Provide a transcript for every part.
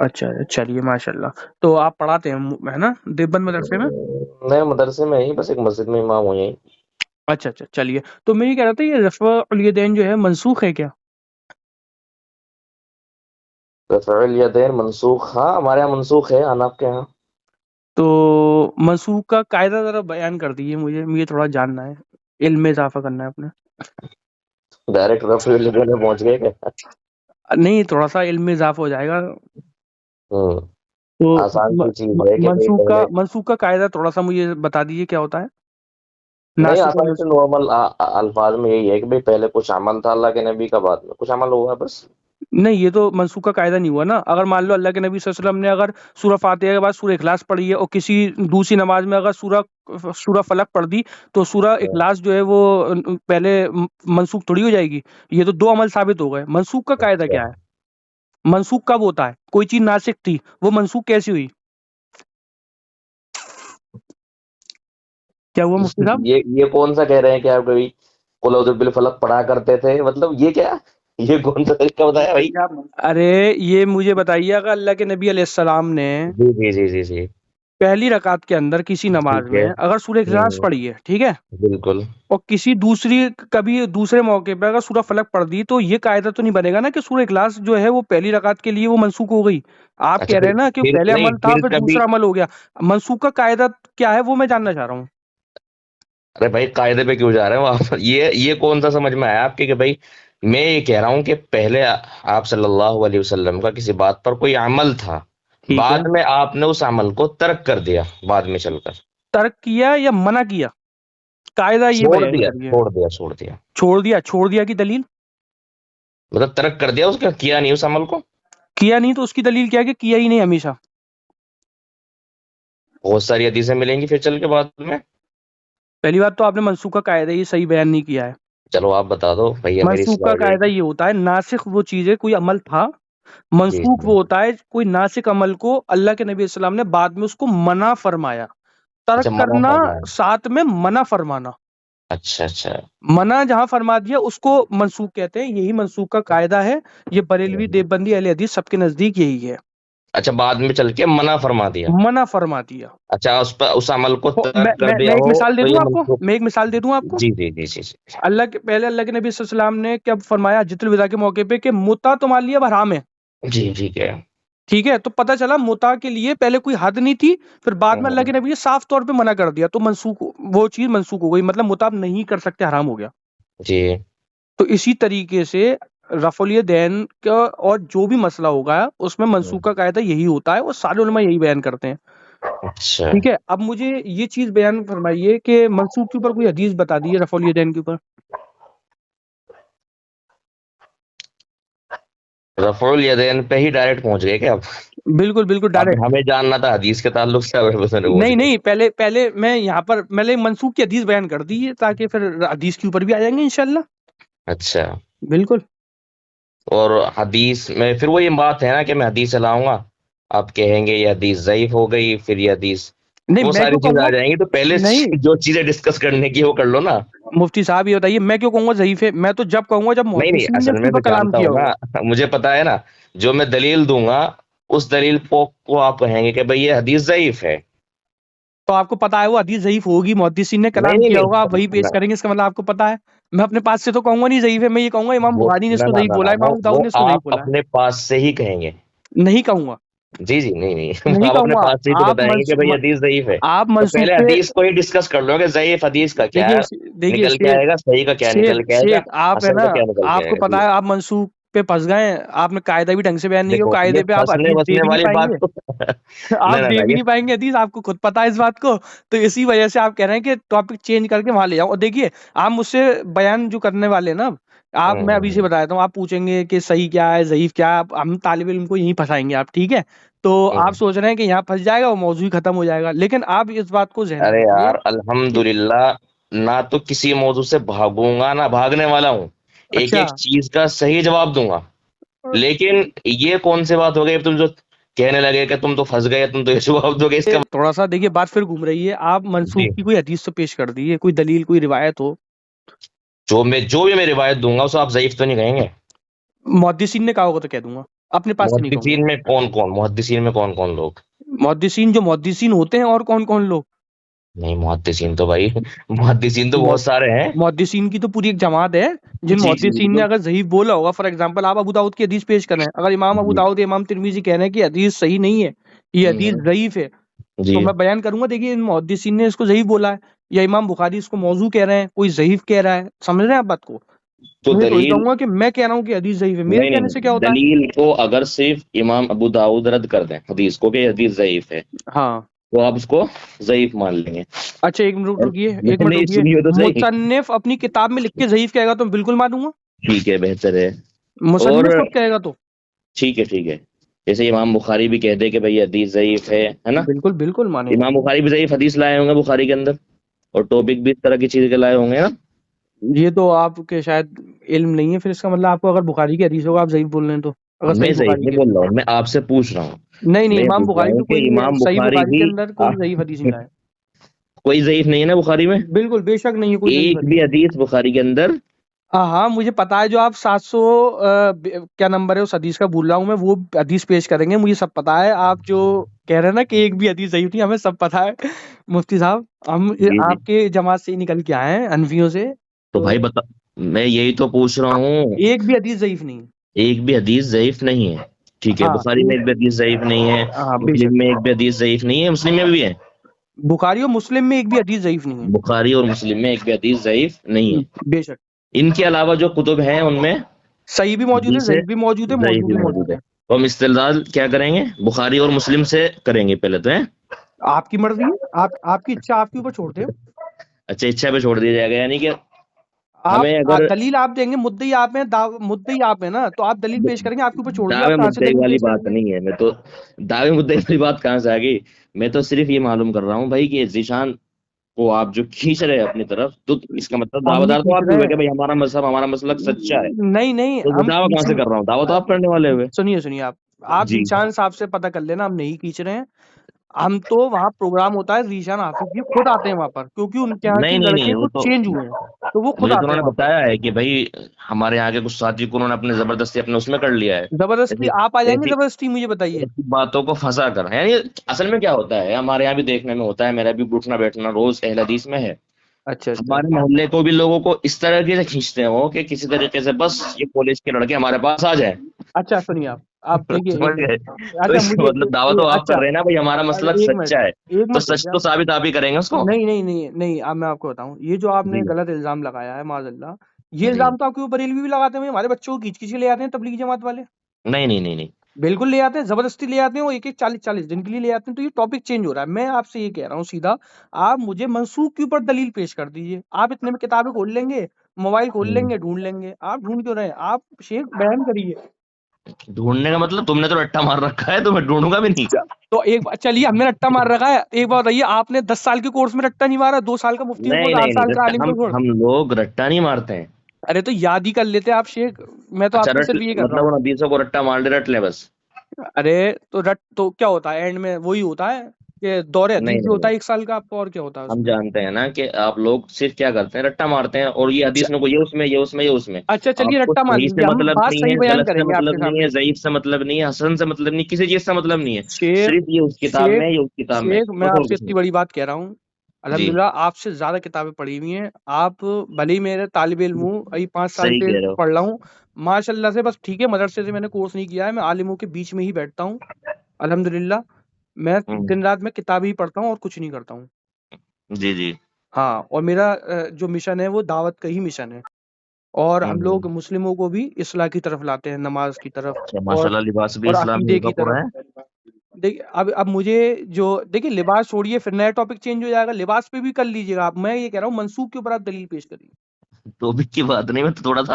اچھا چلیے ماشاء اللہ. تو آپ پڑھاتے ہیں ہے نا دیوبند مدرسے میں؟ میں مدرسے میں ہی بس ایک مسجد میں امام ہوں یہیں. اچھا چلیے. تو میں یہ کہہ رہا تھا یہ رفع الیدین جو ہے منسوخ ہے کیا؟ رفع الیدین منسوخ، ہاں ہمارے یہاں منسوخ ہے، آپ کے یہاں؟ تو منسوخ کا قاعدہ ذرا بیان کر دیجیے مجھے تھوڑا جاننا ہے، علم میں اضافہ کرنا ہے اپنے. ڈائریکٹ رفع الیدین میں پہنچ گئے کیا؟ نہیں تھوڑا سا علم میں اضافہ ہو جائے گا. تو آسان سی چیز ہے کہ بھائی پہلے، منسوخ کا قاعدہ تھوڑا سا مجھے بتا دیجیے کیا ہوتا ہے. نہیں ناسخ و آسان سے منسوخ. نارمل الفاظ میں یہی ہے کہ بھائی پہلے کچھ عمل تھا اللہ کے نبی کا، بعد میں کچھ عمل ہوا بس. نہیں یہ تو منسوخ کا قاعدہ نہیں ہوا نا. اگر مان لو اللہ کے نبی صلی اللہ علیہ وسلم نے اگر سورہ فاتحہ کے بعد سورہ اخلاص پڑھی ہے اور کسی دوسری نماز میں اگر سورہ فلق پڑھ دی تو سورہ اخلاص جو ہے وہ پہلے منسوخ تھوڑی ہو جائے گی. یہ تو دو عمل ثابت ہو گئے. منسوخ کا قاعدہ کیا ہے؟ منسوخ کب ہوتا ہے؟ کوئی چیز ناسخ تھی وہ منسوخ کیسی ہوئی؟ کیا ہوا مفتی صاحب؟ یہ کون سا کہہ رہے ہیں کہ آپ کبھی قل اعوذ بالفلق پڑھا کرتے تھے؟ مطلب یہ کیا، یہ کون سا طریقہ بتایا بھائی؟ ارے یہ مجھے بتائیے اگر اللہ کے نبی علیہ السلام نے جی جی جی جی جی پہلی رکعت کے اندر کسی نماز ٹھیک ہے. میں اگر سورہ اخلاص پڑھی ہے، ٹھیک ہے، بالکل. اور کبھی دوسرے موقع پہ اگر سورہ فلق پڑھ دی تو یہ قاعدہ تو نہیں بنے گا نا کہ سورہ اخلاص جو ہے وہ پہلی رکعت کے لیے وہ منسوخ ہو گئی. آپ اچھا کہہ رہے ہیں نا کہ پھر پہلے نہیں، عمل تھا پھر کبھی، دوسرا عمل ہو گیا. منسوخ کا قاعدہ کیا ہے وہ میں جاننا چاہ رہا ہوں. ارے بھائی قاعدے پہ کیوں جا رہے ہیں آپ؟ یہ کون سا سمجھ میں آیا آپ کے کہ بھائی میں یہ کہہ رہا ہوں کہ پہلے آپ صلی اللہ علیہ وسلم کا کسی بات پر کوئی عمل تھا، ٹھیک ہے، بعد میں آپ نے اس عمل کو ترک کر دیا بعد میں چل کر. ترک کیا یا منع کیا؟ قاعدہ یہ چھوڑ بیان دیا کریے. چھوڑ دیا چھوڑ دیا چھوڑ دیا کی دلیل؟ مطلب ترک کر دیا، اس کا کیا نہیں اس عمل کو. کیا نہیں تو اس کی دلیل کیا ہے کہ کیا ہی نہیں ہمیشہ؟ بہت ساری حدیثیں ملیں گی پھر چل کے بعد میں. پہلی بات تو آپ نے منسوخ کا قاعدہ یہ صحیح بیان نہیں کیا ہے. چلو آپ بتا دو بھیا، میری منسوخ کا سوال ہے. قاعدہ یہ ہوتا ہے ناسخ وہ چیز ہے کوئی عمل تھا، جی منسوخ جی. وہ ہوتا ہے کوئی ناسخ عمل کو اللہ کے نبی علیہ السلام نے بعد میں اس کو منع فرمایا. اچھا ترک منع کرنا فرمایا. ساتھ میں منع فرمانا. اچھا اچھا. منع جہاں فرما دیا اس کو منسوخ کہتے ہیں. یہی منسوخ کا قاعدہ ہے. یہ بریلوی دیوبندی اہل حدیث سب کے نزدیک یہی ہے. اچھا بعد میں چل کے منع فرما دیا. منع فرما دیا. اچھا اس پر اس عمل کو ترک کر میں دیا ایک ہو مثال دے تو دوں یہ آپ کو. منسوخ. میں ایک مثال دے دوں آپ کو. جی جی جی جی جی. پہلے اللہ کے نبی صلی اللہ علیہ وسلم نے کیا فرمایا حجۃ الوداع کے موقع پہ کہ متع تمہارے لیے اب حرام ہے. جی ٹھیک ہے. ٹھیک ہے، تو پتہ چلا متع کے لیے پہلے کوئی حد نہیں تھی، پھر بعد میں اللہ کے نبی نے صاف طور پہ منع کر دیا تو منسوخ، وہ چیز منسوخ ہو گئی. مطلب متع نہیں کر سکتے، حرام ہو گیا. جی. تو اسی طریقے سے رفع الیدین کا اور جو بھی مسئلہ ہوگا اس میں منسوخ کا قاعدہ یہی ہوتا ہے. وہ سارے علماء یہی بیان کرتے ہیں. اچھا ٹھیک ہے، اب مجھے یہ چیز بیان فرمائیے کہ منسوخ کے اوپر کوئی حدیث بتا دیجیے رفع الیدین کے اوپر. رفع الیدین پہ ہی ڈائریکٹ پہنچ گئے کیا آپ؟ بالکل اب ڈائریکٹ. ہمیں جاننا تھا حدیث کے تعلق سے، پہنچ گئے. نہیں پہلے میں یہاں پر منسوخ کی حدیث بیان کر دیجیے تاکہ پھر حدیث کے اوپر بھی آ جائیں گے انشاءاللہ. اچھا. بالکل. اور حدیث میں پھر وہ یہ بات ہے نا کہ میں حدیث لاؤں گا، آپ کہیں گے یہ حدیث ضعیف ہو گئی، پھر یہ حدیث، نہیں وہ میں ساری کیوں چیزیں کہوں آ گا؟ جائیں گی. تو پہلے نہیں جو چیزیں ڈسکس کرنے کی وہ کر لو نا. مفتی صاحب یہ بتائیے میں کیوں کہوں گا ضعیف ہے؟ میں تو جب کہوں گا جب نہیں محدثین نے اصل اس کے میں میں اوپر کلام جانتا کیا ہوں ہوگا. نا، مجھے پتا ہے نا، جو میں دلیل دوں گا اس دلیل کو آپ کہیں گے کہ بھئی یہ حدیث ضعیف ہے. تو آپ کو پتا ہے وہ حدیث ضعیف ہوگی، محدثین نے نہیں کلام نہیں کیا ہوگا، آپ وہی نہیں پیش کریں گے. اس کا مطلب آپ کو پتا ہے میں اپنے پاس سے تو کہوں گا نہیں ضعیف ہے، میں یہ کہوں گا امام وہ بخاری نے اس نہ کو نہ ضعیف نہ بولا نہ ہے، امام ابو داؤد وہ نے اس کو ضعیف آپ بولا اپنے پاس سے ہی کہیں گے. ہے. نہیں کہوں گا. جی جی نہیں نہیں آپ کہوں اپنے گا. پاس سے ہی تو آپ بتائیں گے کہ بھئی حدیث ضعیف ہے. آپ تو منسوخ پہلے پہ حدیث کو ہی ڈسکس کر لو کہ ضعیف حدیث کا کیا ہے، دیکھیے نکل کے آئے گا، صحیح کا کیا نکل کے آئے گا، شیخ آپ ہے حسن نا، کا کیا نکل کے آپ آئے کو گا. پتا جی ہے آپ منسوخ پہ پھنس گئے ہیں. آپ نے قاعدہ بھی ڈھنگ سے بیان نہیں کیا. دیکھو یہ قاعدے پہ آپ پھنسنے حدیث دے وسنے بھی نہیں والی پائیں بات گے. تو آپ نہ دے بھی یہ نہیں پائیں گے حدیث، آپ کو خود پتا ہے اس بات کو. تو اسی وجہ سے آپ کہہ رہے ہیں کہ ٹاپک چینج کر کے وہاں لے جاؤ. اور دیکھیے آپ مجھ سے بیان جو کرنے والے نا، آپ میں ابھی سے بتا دیتا ہوں، آپ پوچھیں گے کہ صحیح کیا ہے ضعیف کیا ہے، ہم طالب علم کو یہیں پھنسائیں گے آپ. ٹھیک ہے، تو آپ سوچ رہے ہیں کہ یہاں پھنس جائے گا وہ موضوع ہی ختم ہو جائے گا. لیکن آپ اس بات کو ذہن میں ارے رکھیے یار الحمدللہ، نہ تو کسی موضوع سے بھاگوں گا نہ بھاگنے والا ہوں، ایک اچھا ایک چیز کا صحیح جواب دوں گا. لیکن یہ کون سی بات ہو گئی تم جو کہنے لگے کہ تم تو پھنس گئے، تم تو یہ جواب دو گے اس کا. تھوڑا سا دیکھیے بات پھر گھوم رہی ہے. آپ منسوخ جی کی کوئی حدیث تو پیش کر دیجیے، کوئی دلیل کوئی روایت ہو. جو بھی میں روایت دوں گا اسے آپ ضعیف تو نہیں کہیں گے. محدثین نے کہا ہوگا تو کہہ دوں گا. اپنے پاس سے نہیں کہوں محدثین میں کون کون، محدثین میں کون کون لوگ؟ محدثین جو محدثین ہوتے ہیں، اور کون کون لوگ؟ نہیں محدثین تو بھائی محدثین تو بہت سارے ہیں. محدثین کی تو پوری ایک جماعت ہے. جن جی جی محدثین نے اگر ضعیف بولا ہوگا، فار ایگزامپل آپ ابو داؤد کی حدیث پیش کر رہے ہیں، اگر امام ابو جی داؤد امام ترمذی کہہ رہے ہیں کہ حدیث صحیح نہیں ہے، یہ حدیث ضعیف ہے، جی تو میں بیان کروں گا دیکھیے ان محدثین نے اس کو ضعیف بولا ہے، یا امام بخاری اس کو موضوع کہہ رہے ہیں، کوئی ضعیف کہہ رہا ہے. سمجھ رہے ہیں آپ بات کو؟ تو میں تو یہ دلیل کہوں گا کہ میں کہہ رہا ہوں کہ حدیث ضعیف ہے، میرے نہیں کہنے سے کیا نہیں، ہوتا ہے؟ دلیل کو اگر صرف امام ابو داؤد رد کر دیں حدیث کو کہ یہ حدیث ضعیف ہے، ہاں تو آپ اس کو ضعیف مان لیں گے. اچھا ایک منٹ اور رکیے، میں ایک منٹ نے رکیے. سنی ہو تو صحیح. مصنف اپنی کتاب میں لکھ کے ضعیف کہے گا تو بالکل مانوں گا. ٹھیک ہے، بہتر ہے. اور مصنف خود کہے گا تو ٹھیک ہے ٹھیک ہے، جیسے امام بخاری بھی کہہ دے کہ بھئی حدیث ضعیف ہے نا. بالکل بالکل مانیں گے. امام بخاری بھی ضعیف حدیث لائے ہوں گے بخاری کے اندر، اور ٹاپک بھی اس طرح کی چیز کے لائے ہوں گے نا. یہ تو آپ کے شاید علم نہیں ہے، پھر اس کا مطلب آپ کو اگر بخاری کی حدیث ہوگا آپ ضعیف بول رہے ہیں تو. اگر میں صحیح ضعیف بخاری نہیں کے، بول رہا ہوں، میں آپ سے پوچھ رہا ہوں. نہیں میں امام پوچھ رہا بخاری ہوں میں کہ کوئی امام صحیح بخاری بخاری بھی کے اندر کوئی ضعیف حدیث نہیں لائے. کوئی ضعیف نہیں ہے نا بخاری میں، بالکل بے شک نہیں ہے کوئی ضعیف ایک حدیث. بھی حدیث بخاری کے اندر. ہاں مجھے پتا ہے، جو آپ 700 کیا نمبر ہے اس حدیث کا بھول رہا ہوں میں، وہ حدیث پیش کریں گے، مجھے سب پتا ہے. آپ جو کہہ رہے ہیں نا کہ ایک بھی حدیث ضعیف نہیں، ہمیں سب پتا ہے مفتی صاحب. ہم جی جی، آپ کے جماعت سے ہی نکل کے آئے ہیں، حنفیوں سے. تو بھائی بتا، میں یہی تو پوچھ رہا ہوں. ایک بھی حدیث ضعیف نہیں ہے. ایک بھی حدیث ضعیف نہیں ہے، ٹھیک ہے. ہاں بخاری میں ایک بھی حدیث ضعیف نہیں ہے، ہاں بے مسلم شک. میں ایک بھی حدیث ضعیف نہیں ہے، مسلم میں بھی ہے. بخاری اور مسلم میں ایک بھی حدیث ضعیف نہیں بخاری اور مسلم میں ایک بھی حدیث ضعیف نہیں ہے. ہے. بے شک. ان کے علاوہ جو کتب ہیں ان میں صحیح بھی موجود ہے، حدیث ضعیف بھی موجود ہے، ضعیف موضوع بھی بھی موجود موجود ہے. ہے. تو ہم استدلال کیا کریں گے؟ بخاری اور مسلم سے کریں گے پہلے تو ہیں. آپ کی مرضی ہے، آپ کی اچھا آپ کے اوپر چھوڑتے ہیں. اچھا، اچھا پہ چھوڑ دیا جائے گا، یعنی کہ آپ ہمیں اگر دلیل آپ دیں گے، مدعی آپ ہیں، مدعی آپ ہیں نا، تو آپ دلیل پیش کریں گے، آپ کے اوپر چھوڑ دیا، آپ دعوے کہاں سے مدعی دلیل والی پیش کریں بات گے. نہیں ہے. میں تو دعوے مدعی والی بات کہاں سے آ گئی؟ میں تو صرف یہ معلوم کر رہا ہوں بھائی کہ ذیشان کو آپ جو کھینچ رہے ہیں اپنی طرف، تو اس کا مطلب ہم دعوے نہیں دار تو کھینچ آپ بھی رہے ہوئے کہ ہیں. بھائی ہمارا مذہب ہمارا مسلک سچا ہے. نہیں تو میں ہم دعویٰ کہاں سے کر رہا ہوں؟ دعویٰ تو آپ کرنے والے ہوئے. سنیے آپ جی ذیشان صاحب سے پتہ کر لینا، ہم نہیں کھینچ رہے ہیں. ہم تو وہاں پروگرام ہوتا ہے، ذیشان حافظ جی خود آتے ہیں وہاں پر، کیونکہ ان کے یہاں کے نہیں نہیں، لڑکے وہ کچھ تو چینج ہوئے ہیں، تو وہ خود مجھے تو آتے انہوں ہیں نے وہاں پر. بتایا ہے کہ بھائی ہمارے یہاں کے کچھ ساتھی کو انہوں نے اپنے زبردستی اپنے اس میں کر لیا ہے. زبردستی ایسی آپ آ جائیں گے، ایسی زبردستی مجھے بتائیے. ایسی باتوں کو پھنسا کر، یعنی اصل میں کیا ہوتا ہے ہمارے یہاں بھی دیکھنے میں ہوتا ہے، میرا بھی اٹھنا بیٹھنا روز اہل حدیث میں ہے. اچھا ہمارے محلے کو بھی لوگوں کو اس طرح سے کھینچتے ہیں وہ کہ کسی طریقے سے بس یہ کالج کے لڑکے ہمارے پاس آ جائیں. اچھا سنیے آپ دیکھیے ایک سمجھ گئے؟ منٹ. تو اچھا اس کا مجھے مطلب دعویٰ تو آپ کر اچھا رہے ہیں نا بھائی ہمارا مسلک ایک منٹ سچا ہے، ایک تو منٹ سچ رکیے تو آپ. ثابت آپ ہی کریں گے اس کو. نہیں اب میں آپ کو بتاؤں، یہ جو آپ نے جی غلط الزام لگایا ہے معاذ اللہ، یہ جی، الزام تو آپ کے اوپر ریلوی بھی لگاتے ہیں، ہمارے بچوں کو کھینچ کھینچ کے لے آتے ہیں تبلیغی جماعت والے. نہیں نہیں نہیں نہیں. بالکل لے آتے ہیں، زبردستی لے آتے ہیں، وہ ایک 40 دن کے لیے لے آتے ہیں. تو یہ ٹاپک چینج ہو رہا ہے. میں آپ سے یہ کہہ رہا ہوں سیدھا، آپ مجھے منسوخ کے اوپر دلیل پیش کر دیجیے. آپ اتنے میں کتابیں کھول لیں گے، موبائل کھول لیں گے، ڈھونڈ لیں گے. آپ ڈھونڈ کیوں رہے ہیں؟ آپ شیخ بیان کریے. ڈھونڈنے کا مطلب تم نے تو رٹا مار رکھا ہے، تو میں ڈھونڈوں گا بھی نہیں. تو ایک چلیے ہم نے رٹا مار رکھا ہے، ایک بات بتائیے، آپ نے 10 سال کے کورس میں رٹا نہیں مارا، 2 سال کا مفتی کا نہیں کورس، نہیں 8 نہیں، سال کا رٹا عالم کا کورس. ہم لوگ رٹا نہیں مارتے ہیں. ارے تو یاد ہی کر لیتے آپ شیخ، میں تو آپ اچھا سے رٹ، صرف یہ کر رہا مطلب ہوں. ان حدیثوں کو رٹا مار لے، رٹ لیں بس. ارے تو تو کیا ہوتا ہے اینڈ میں؟ وہی ہوتا ہے کہ دور نہیں حدیث جو نہیں ہوتا نہیں، ہے 1 سال کا، آپ کو اور کیا ہوتا ہے اس ہم میں. جانتے ہیں نا کہ آپ لوگ صرف کیا کرتے ہیں، رٹا مارتے ہیں، اور یہ حدیث کو یہ اس میں، یہ اس میں، یہ اس میں. اچھا چلیے آپ کو رٹا مان صحیح سے لیجیے، ہم مطلب بات نہیں صحیح ہے، بیان غلط کریں سے گے آپ مطلب کے نہیں ہے، سامنے. ضعیف سے مطلب نہیں ہے، حسن سے مطلب نہیں، کسی چیز سے مطلب نہیں ہے. شیخ صرف یہ اس کتاب شیخ میں، یہ اس کتاب میں، شیخ میں بس آپ اور سے کچھ اتنی نہیں. بڑی بات کہہ رہا ہوں، جی الحمدللہ آپ سے زیادہ کتابیں پڑھی ہوئی ہیں. آپ بھلے ہی میرے طالب علم ہوں، ابھی 5 سال صحیح سے کہہ رہے ہو. پڑھ رہا ہوں ماشاء اللہ سے. بس ٹھیک ہے، مدرسے سے میں نے کورس نہیں کیا ہے، میں عالموں کے بیچ میں ہی بیٹھتا ہوں الحمدللہ. میں دن رات میں کتاب ہی پڑھتا ہوں اور کچھ نہیں کرتا ہوں. جی جی. ہاں، اور میرا جو مشن ہے وہ دعوت کا ہی مشن ہے، اور ہم لوگ مسلموں کو بھی اصلاح کی طرف لاتے ہیں، نماز کی طرف اچھا ماشاء اللہ، لباس بھی اور اسلام عقیدے ہی کا کی پورا طرف. ہے. دیکھیے اب مجھے جو دیکھیے لباس چھوڑیے، پھر نیا ٹاپک چینج ہو جائے گا، لباس پہ بھی کر لیجیے گا آپ. میں یہ کہہ رہا ہوں منسوخ کے اوپر آپ دلیل پیش کریے. ٹاپک کی بات نہیں، میں تو تھوڑا سا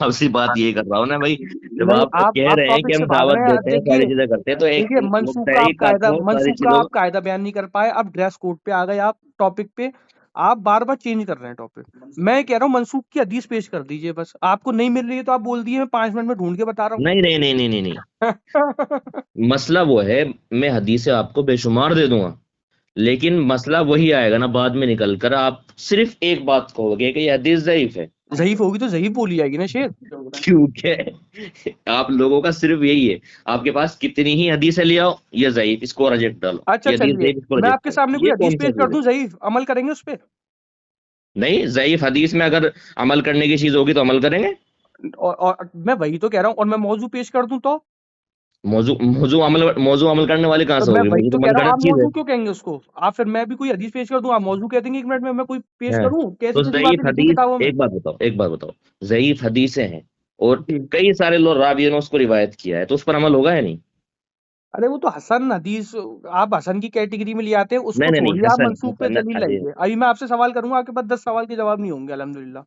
اسی بات یہی کر رہا ہوں نا بھائی. جب نہیں آپ کہہ آپ رہے ہیں کہ ٹاپک سے ہم بھاگ دعوت رہے ہیں. دیتے ہیں، ساری چیزیں کرتے ہیں، تو ایک دیکھیے منسوخ کا مبتدی آپ قاعدہ، کو ساری منسوخ کا چیزوں. آپ قاعدہ بیان نہیں کر پائے. آپ ڈریس کوڈ پہ آ گئے، آپ ٹاپک پہ آپ بار بار چینج کر رہے ہیں ٹاپک. میں کہہ رہا ہوں منسوخ کی حدیث پیش کر دیجیے. بس آپ کو نہیں مل رہی ہے تو آپ بول دیجیے، میں 5 منٹ میں ڈھونڈ کے بتا رہا نہیں نہیں نہیں نہیں نہیں نہیں، ہوں. مسئلہ وہ ہے، میں حدیثیں آپ کو بے شمار دے دوں گا، لیکن مسئلہ وہی آئے گا نا بعد میں نکل کر، آپ صرف ایک بات کہو گے کہ یہ حدیث ضعیف ہے، ضعیف ہوگی تو ضعیف بولی جائے گی نا شیخ. کیونکہ آپ لوگوں کا صرف یہی ہے، آپ کے پاس کتنی ہی حدیثیں لے آؤ، یہ ضعیف، اس کو ریجیکٹ ڈالو، اچھا یہ حدیث چلیے ضعیف، اس کو میں ریجیکٹ آپ کے کرو، سامنے کوئی یہ حدیث کون سی پیش کر حدیث دوں ہے؟ ضعیف، عمل کریں گے اس پہ؟ نہیں، ضعیف حدیث میں اگر عمل کرنے کی چیز ہوگی تو عمل کریں گے. اور میں وہی تو کہہ رہا ہوں، اور میں موضوع پیش کر دوں تو موضوع عمل کرنے والی کہاں سے میں ہوگی؟ وہی موضوع تو تو کہہ من رہا ہوں، گھڑت آپ چیز ہے. موضوع کیوں کہیں گے اس کو؟ آپ پھر میں بھی کوئی حدیث پیش کر دوں، آپ موضوع کہہ دیں گے 1 منٹ میں کوئی پیش ہاں، کروں؟ کیسی تو کیسی ضعیف باتیں لکھی حدیث، کتابوں میں. ایک بات بتاؤ، ضعیف حدیثیں ہیں اور جی کئی سارے لوگ راویوں نے اس کو روایت کیا ہے، تو اس پر عمل ہوگا یا نہیں؟ ارے وہ تو حسن حدیث آپ حسن کی کیٹیگری میں لے آتے ہیں، اس کو نہیں، چھوڑیے، آپ حسن منسوخ پہ حسن دلیل حدیث. لائیے. ابھی میں آپ سے سوال کروں گا، آپ کے پاس 10 سوال کے جواب نہیں ہوں گے الحمدللہ،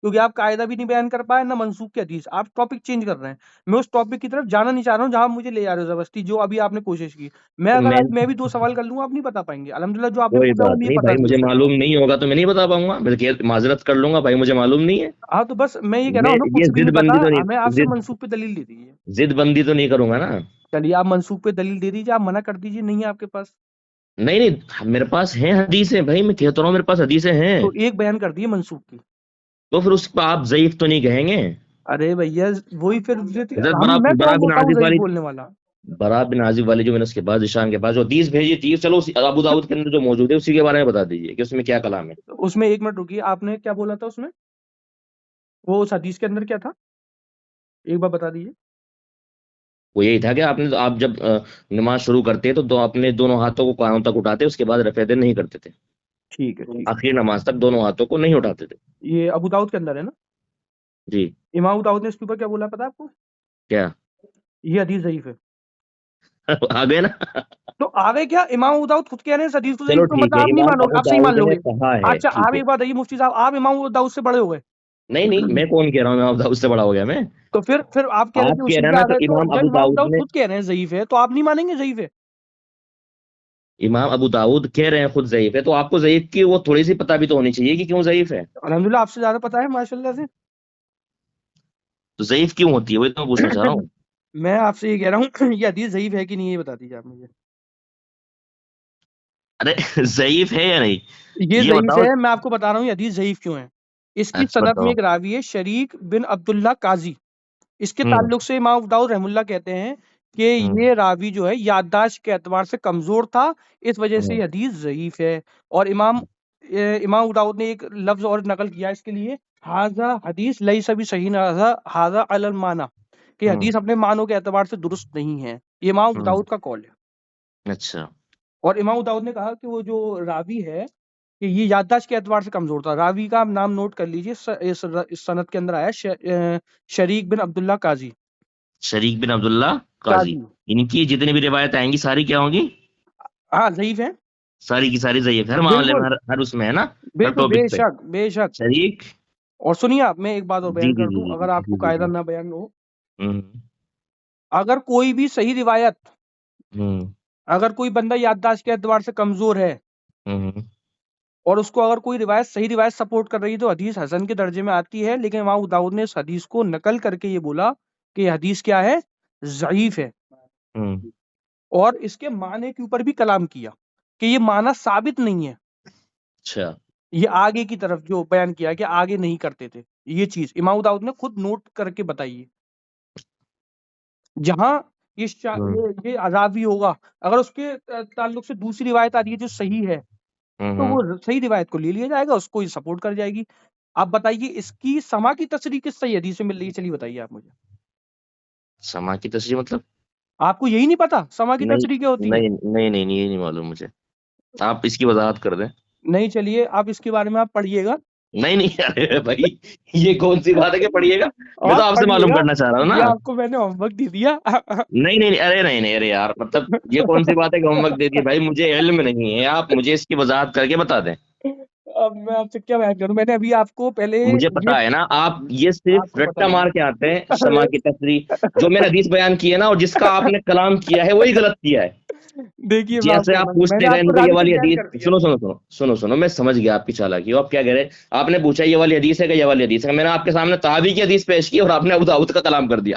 کیونکہ آپ قاعدہ بھی نہیں بیان کر پائے نہ منسوخ کی حدیث. آپ ٹاپک چینج کر رہے ہیں، میں اس ٹاپک کی طرف جانا نہیں چاہ رہا ہوں جہاں مجھے لے جا رہے ہو زبردستی، جو ابھی آپ نے کوشش کی. میں تو اگر میں آج میں بھی 2 سوال کر لوں گا، آپ نہیں بتا پائیں گے الحمدللہ. جو آپ نے کوئی پوچھا وہ بات مجھے نہیں پتا بھائی، نہیں مجھے اس وقت. معلوم نہیں ہوگا تو میں نہیں بتا پاؤں گا، بلکہ معذرت کر لوں گا بھائی، مجھے معلوم نہیں ہے. ہاں تو بس میں یہ کہہ رہا میں ہوں، ہمیں یہ کچھ بھی ضد نہیں پتا، بندی تو ہمیں آپ سے نہیں، منسوخ پہ دلیل دے دیجیے. ضد بندی تو نہیں کروں گا نا. چلیے آپ منسوخ پہ دلیل دے دیجیے، آپ منع کر دیجیے نہیں ہے آپ کے پاس. نہیں، میرے پاس ہیں حدیثیں بھائی، میں کہتا رہا ہوں میرے پاس حدیثیں ہیں. تو ایک بیان کر دیے منسوخ کی. تو پھر اس پہ آپ ضعیف تو نہیں کہیں گے؟ ارے بھیا وہی پھر حضرت میں برا کون بن ہوتا ہوں عازب ضعیف والی، بولنے والا؟ برا بن عازب والی جو میں نے اس کے بعد ذیشان کے بعد جو حدیث بھیجی تھی، چلو ابو داؤد کے اندر جو موجود ہے اسی کے بارے میں بتا دیجیے کہ اس میں کیا کلام ہے. اس میں 1 منٹ رکیے، آپ نے کیا بولا تھا اس میں؟ وہ اس حدیث کے اندر کیا تھا ایک بار بتا دیجیے. وہ یہی تھا کہ آپ جب نماز شروع کرتے تو اپنے دونوں ہاتھوں کو کانوں تک اٹھاتے، اس کے بعد رفع دین نہیں کرتے تھے، ٹھیک ہے. آخری نماز تک دونوں ہاتھوں کو نہیں اٹھاتے تھے. یہ ابو داؤد کے اندر ہے نا؟ جی. امام ابو داؤد نے اس کے اوپر کیا بولا پتا آپ کو؟ کیا؟ یہ حدیث ضعیف ہے. آ گئے نا. تو آگے کیا امام ابو داؤد خود کہہ رہے ہیں اس حدیث کو چلو ضعیف، تو ٹھیک مطلب ہے، آپ نہیں امام مانو گے، ابو آپ صحیح مان داؤد لو نے گے. کہا ہے، اچھا ٹھیک آپ ہے. ایک بات ہے مفتی صاحب، آپ امام ابو داؤد سے بڑے ہو گئے، نہیں، میں کون کہہ رہا ہوں امام ابو داؤد سے بڑا ہو گیا میں؟ تو پھر آپ کہہ رہے آپ ہیں کہ کہہ اسی رہے ہیں کے نا، آ تو گئے. تو امام جب ابو امام ابو داؤد داؤد نے، خود کہہ رہے ہیں ضعیف ہے تو آپ نہیں مانیں گے ضعیف ہے؟ امام ابو داؤد کہہ رہے ہیں خود ضعیف ہے، تو آپ کو ضعیف کی وہ تھوڑی سی پتہ بھی تو ہونی چاہیے کہ کیوں ضعیف ہے. الحمدللہ آپ سے زیادہ پتا ہے ماشاء اللہ سے. تو ضعیف کیوں ہوتی ہے وہ تو میں پوچھنا چاہ رہا ہوں. میں آپ سے یہ کہہ رہا ہوں یہ حدیث ضعیف ہے کہ نہیں، یہ بتا دیجیے آپ مجھے. ارے ضعیف ہے یا نہیں یہ یہ ضعیف بتاؤ. ہے، میں آپ کو بتا رہا ہوں یہ حدیث ضعیف کیوں ہے. اس کی اچھا سند میں بتاؤ. ایک راوی ہے شریک بن عبداللہ قاضی. اس کے ہوں تعلق سے امام ابو داؤد رحم اللہ کہتے ہیں کہ ہوں یہ راوی جو ہے یادداشت کے اعتبار سے کمزور تھا، اس وجہ سے ہوں یہ حدیث ضعیف ہے. اور امام ابو داؤد نے ایک لفظ اور نقل کیا اس کے لیے، ھذا حدیث لیس بصحیح ھذا علی المعنی، کہ ہوں حدیث اپنے معنوں کے اعتبار سے درست نہیں ہے. یہ امام ابو ہوں داؤد کا قول ہے. اچھا. اور امام ابو داؤد نے کہا کہ وہ جو راوی ہے کہ یہ یادداشت کے اعتبار سے کمزور تھا. راوی کا آپ نام نوٹ کر لیجئے، اس سند کے اندر آیا شریک بن عبداللہ قاضی. شریک بن عبداللہ قاضی. ان کی جتنی بھی روایت آئیں گی ساری کیا ہوں گی؟ ہاں ضعیف ہے، ساری کی ساری ضعیف ہے، ہر معاملے بالکل میں، ہر اس میں ہے نا، ہر بالکل، بے ٹاپک پہ. شک بے شک. شریک. اور سنیے آپ، میں ایک بات اور جی بیان جی کر جی دوں جی اگر آپ جی کو جی قاعدہ جی. نہ بیان ہو. ہوں اگر کوئی بھی صحیح روایت، ہوں اگر کوئی بندہ یادداشت کے اعتبار سے کمزور ہے ہوں اور اس کو اگر کوئی روایت صحیح روایت سپورٹ کر رہی ہے تو حدیث حسن کے درجے میں آتی ہے. لیکن امام ابو داؤد نے اس حدیث کو نقل کر کے یہ بولا کہ یہ حدیث کیا ہے؟ ضعیف ہے. ہوں اور اس کے معنی کے اوپر بھی کلام کیا کہ یہ معنی ثابت نہیں ہے. اچھا. یہ آگے کی طرف جو بیان کیا کہ آگے نہیں کرتے تھے، یہ چیز امام ابو داؤد نے خود نوٹ کر کے بتائی ہے. جہاں ہوں یہ راوی ہوگا، اگر اس کے تعلق سے دوسری روایت آ رہی ہے جو صحیح ہے تو ہوں وہ صحیح روایت کو لے لیا جائے گا، اس کو سپورٹ کر جائے گی. آپ بتائیے اس کی سما کی تصریح کس صحیح حدیث سے مل رہی ہے؟ چلیے بتائیے آپ مجھے. سما کی تصریح مطلب؟ آپ کو یہی نہیں پتا سما کی نہیں تصریح کیا ہوتی ہے؟ نہیں نہیں نہیں نہیں، یہ نہیں معلوم مجھے، آپ اس کی وضاحت کر دیں. نہیں چلیے آپ اس کے بارے میں آپ پڑھیے گا. نہیں ارے بھائی، یہ کون سی بات ہے کہ پڑھیے گا؟ میں تو آپ آپ سے پڑھیے معلوم گا، کرنا چاہ رہا ہوں نا. یہ آپ کو میں نے ہوم ورک دے دیا. نہیں نہیں، ارے نہیں نہیں، ارے یار، مطلب یہ کون سی بات ہے کہ ہوم ورک دے دیے؟ بھائی مجھے علم نہیں ہے، آپ مجھے اس کی وضاحت کر کے بتا دیں. اب میں آپ سے کیا بیان کروں، میں نے ابھی آپ کو پہلے مجھے یہ پتا ہے نا، آپ یہ آپ صرف کو پتا رٹا نہیں مار کے آتے ہیں ارے سما کی تصریح. جو میں نے حدیث بیان کی ہے نا، اور جس کا آپ نے کلام کیا ہے وہی غلط کیا ہے. دیکھیے میں آپ جیسے کو آپ میں نے پوچھتے گئے آپ ان کو کو یہ راوی تک والی بیان حدیث، کر دیا. سنو، میں سمجھ گیا آپ کی چالاکی. آپ کیا کہہ رہے ہیں؟ آپ نے پوچھا یہ والی حدیث ہے کہ یہ والی حدیث ہے، میں نے آپ کے سامنے تحابی کی حدیث پیش کی اور آپ نے ابو داؤد کا کلام کر دیا.